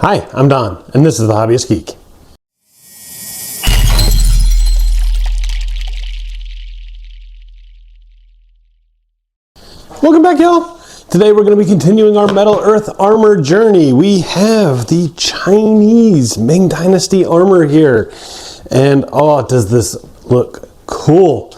Hi, I'm Don, and this is The Hobbyist Geek. Welcome back, y'all. Today we're going to be continuing our Metal Earth armor journey. We have the Chinese Ming Dynasty armor here. And oh, does this look cool.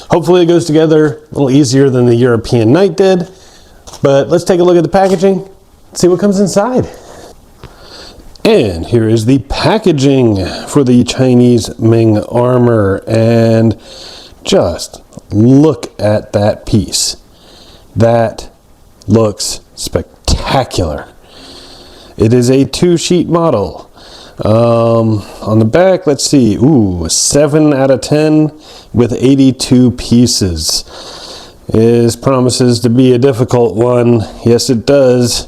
Hopefully it goes together a little easier than the European Knight did. But let's take a look at the packaging, see what comes inside. And here is the packaging for the Chinese Ming armor. And just look at that piece. That looks spectacular. It is a 2-sheet model. On the back, let's see. Ooh, 7 out of 10 with 82 pieces. This promises to be a difficult one. Yes, it does.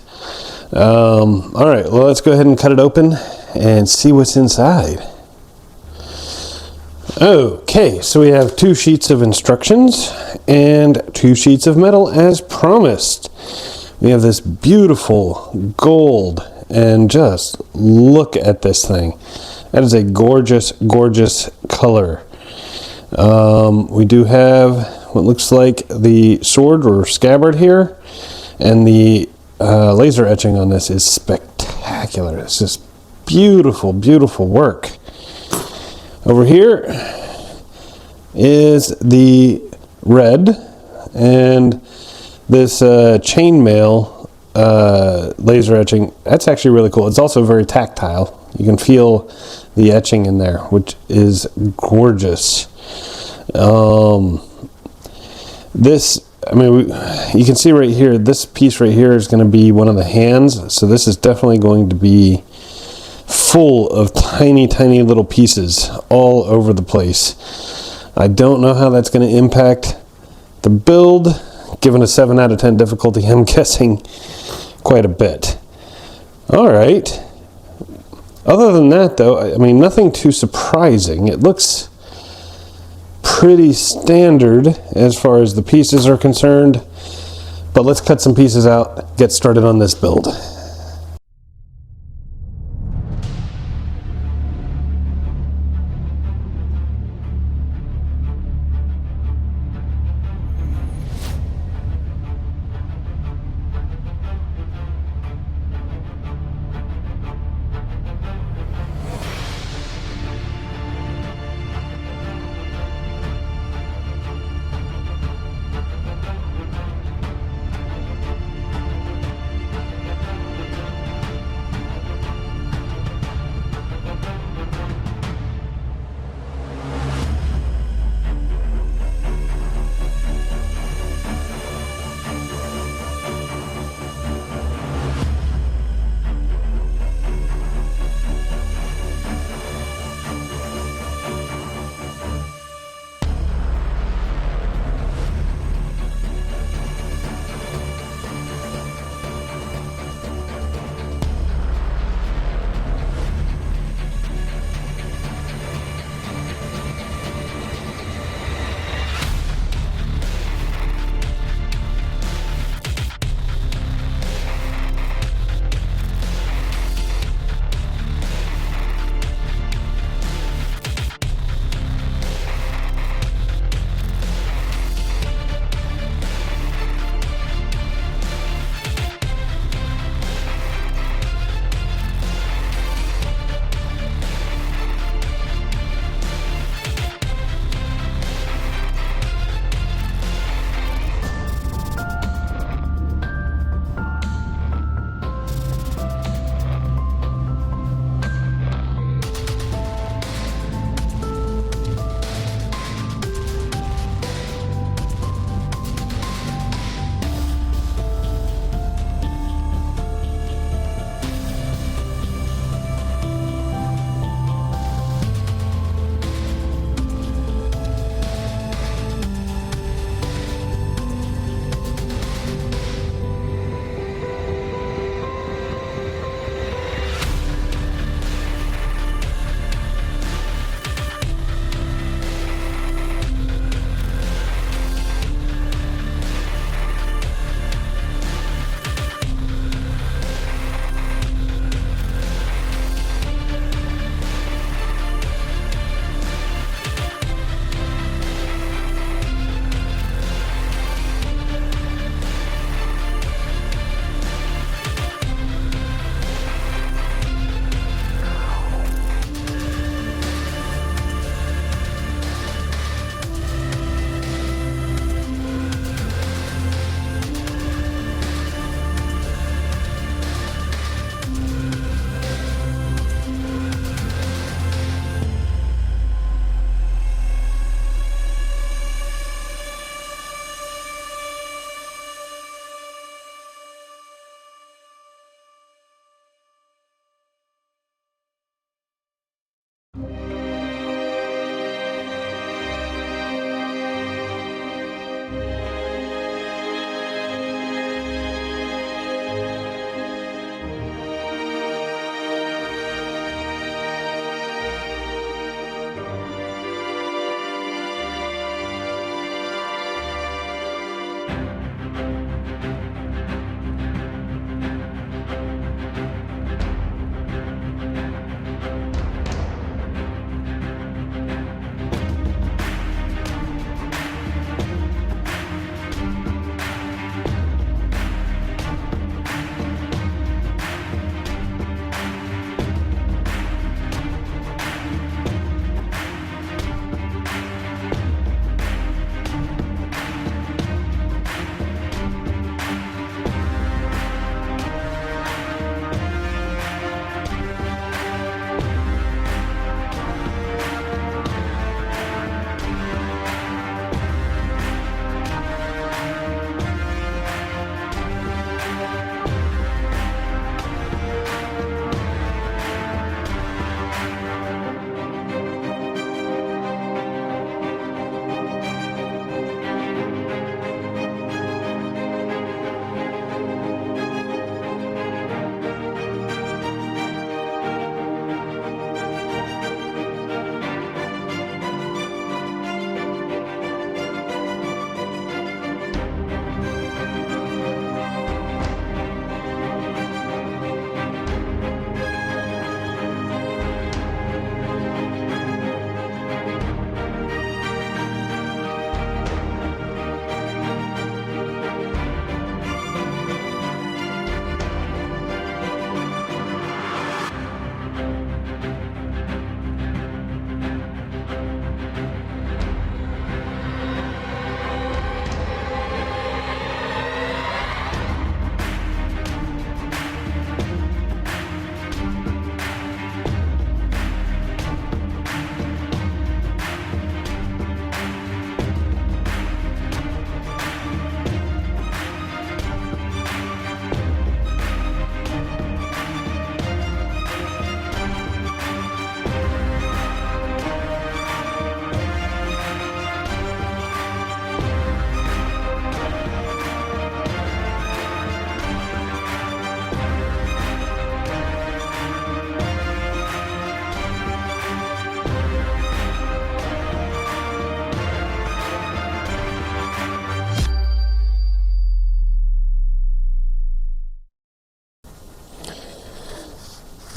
All right, well, let's go ahead and cut it open and see what's inside. Okay, so we have 2 sheets of instructions and 2 sheets of metal as promised. We have this beautiful gold, and just look at this thing. That is a gorgeous, gorgeous color. We do have what looks like the sword or scabbard here, and the laser etching on this is spectacular. It's just beautiful, beautiful work. Over here is the red, and this chainmail laser etching. That's actually really cool. It's also very tactile. You can feel the etching in there, which is gorgeous. You can see right here, this piece right here is going to be one of the hands. So this is definitely going to be full of tiny, tiny little pieces all over the place. I don't know how that's going to impact the build. Given a 7 out of 10 difficulty, I'm guessing quite a bit. All right. Other than that, though, I mean, nothing too surprising. It looks pretty standard as far as the pieces are concerned. But let's cut some pieces out, get started on this build.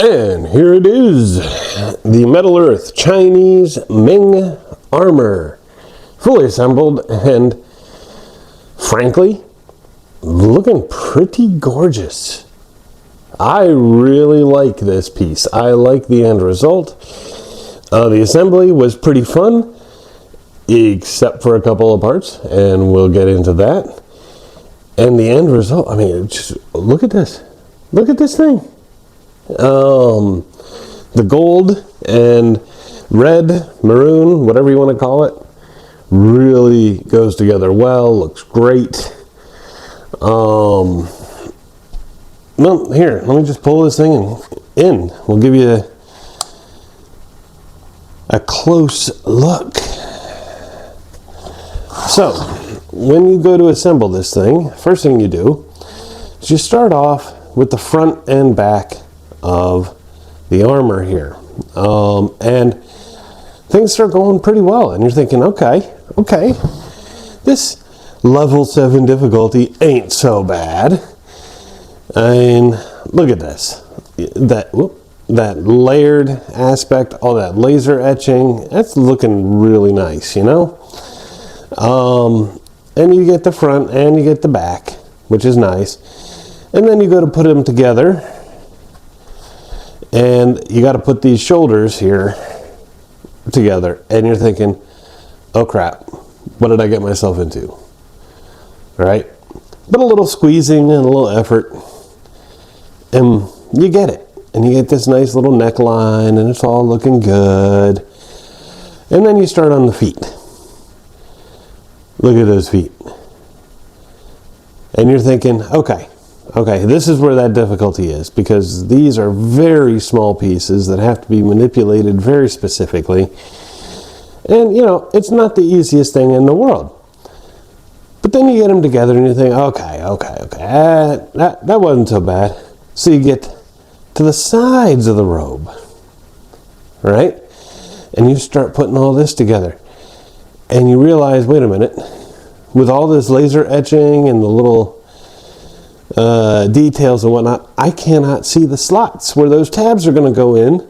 And here it is, the Metal Earth Chinese Ming armor, fully assembled and, frankly, looking pretty gorgeous. I really like this piece. I like the end result. The assembly was pretty fun, except for a couple of parts, and we'll get into that. And the end result, I mean, just look at this. Look at this thing. The gold and red, maroon, whatever you want to call it, really goes together well, looks great. Well, here, let me just pull this thing in. We'll give you a close look. So, when you go to assemble this thing, first thing you do is you start off with the front and back of the armor here. And things start going pretty well, and you're thinking, okay, this level 7 difficulty ain't so bad. I mean, look at this. That layered aspect, all that laser etching, that's looking really nice, you know? And you get the front and you get the back, which is nice. And then you go to put them together, and you got to put these shoulders here together, and you're thinking, oh crap, what did I get myself into? Right? But a little squeezing and a little effort, and you get it. And you get this nice little neckline, and it's all looking good. And then you start on the feet. Look at those feet. And you're thinking, okay, this is where that difficulty is, because these are very small pieces that have to be manipulated very specifically. And, you know, it's not the easiest thing in the world. But then you get them together and you think, okay, that wasn't so bad. So you get to the sides of the robe, right? And you start putting all this together. And you realize, wait a minute, with all this laser etching and the little details and whatnot, I cannot see the slots where those tabs are going to go in.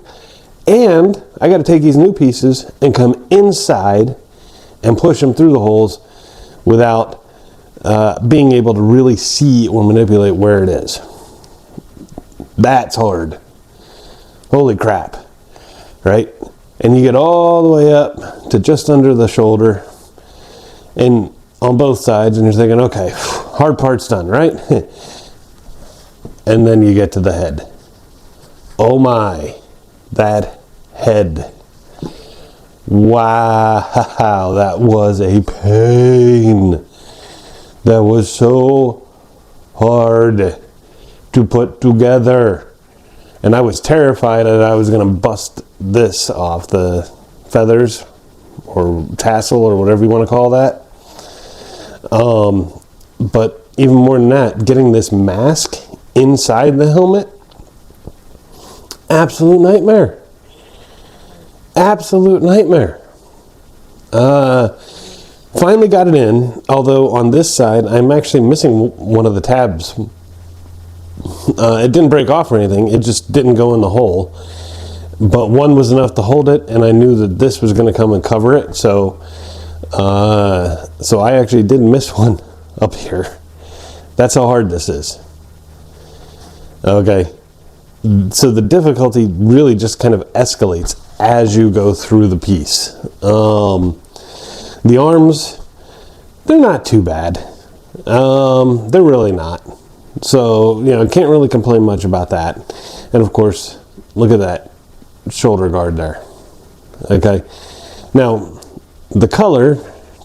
And I got to take these new pieces and come inside and push them through the holes without being able to really see or manipulate where it is. That's hard. Holy crap. Right? And you get all the way up to just under the shoulder and on both sides, and you're thinking, okay, hard part's done, right? And then you get to the head. Oh my, that head. Wow, that was a pain. That was so hard to put together. And I was terrified that I was going to bust this off, the feathers or tassel or whatever you want to call that. But even more than that, getting this mask inside the helmet, absolute nightmare. Absolute nightmare. Finally got it in, although on this side I'm actually missing one of the tabs. It didn't break off or anything, it just didn't go in the hole. But one was enough to hold it, and I knew that this was going to come and cover it, so I actually did miss one up here. That's how hard this is. Okay, so the difficulty really just kind of escalates as you go through the piece. The arms, they're not too bad. They're really not. So, you know, can't really complain much about that. And of course, look at that shoulder guard there. Okay. Now, the color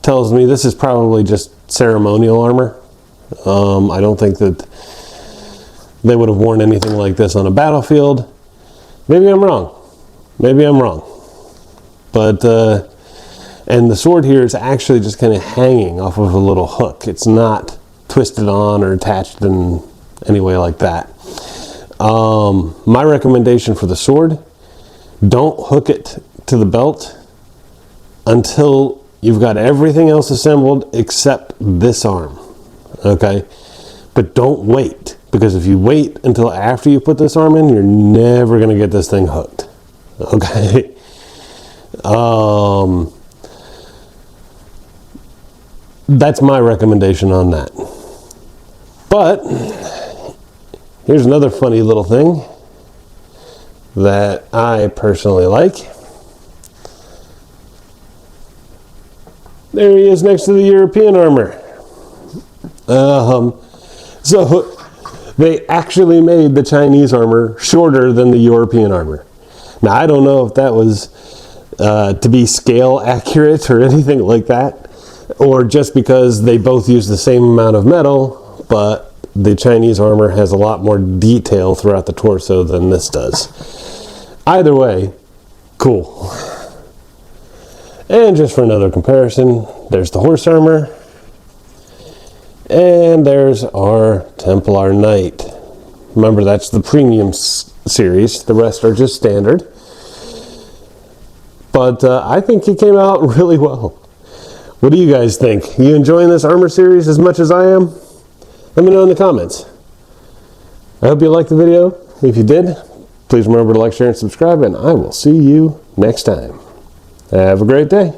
tells me this is probably just ceremonial armor. I don't think that they would have worn anything like this on a battlefield. Maybe I'm wrong. But, and the sword here is actually just kind of hanging off of a little hook. It's not twisted on or attached in any way like that. My recommendation for the sword, don't hook it to the belt until you've got everything else assembled except this arm. Okay? But don't wait because if you wait until after you put this arm in, you're never going to get this thing hooked. Okay. That's my recommendation on that. But here's another funny little thing that I personally like. There he is next to the European armor. So they actually made the Chinese armor shorter than the European armor. Now, I don't know if that was to be scale accurate or anything like that, or just because they both use the same amount of metal, but the Chinese armor has a lot more detail throughout the torso than this does. Either way, cool. And just for another comparison, there's the horse armor, and there's our Templar Knight. Remember, that's the premium series. The rest are just standard. But I think it came out really well. What do you guys think? You enjoying this armor series as much as I am? Let me know in the comments. I hope you liked the video. If you did, please remember to like, share, and subscribe, and I will see you next time. Have a great day.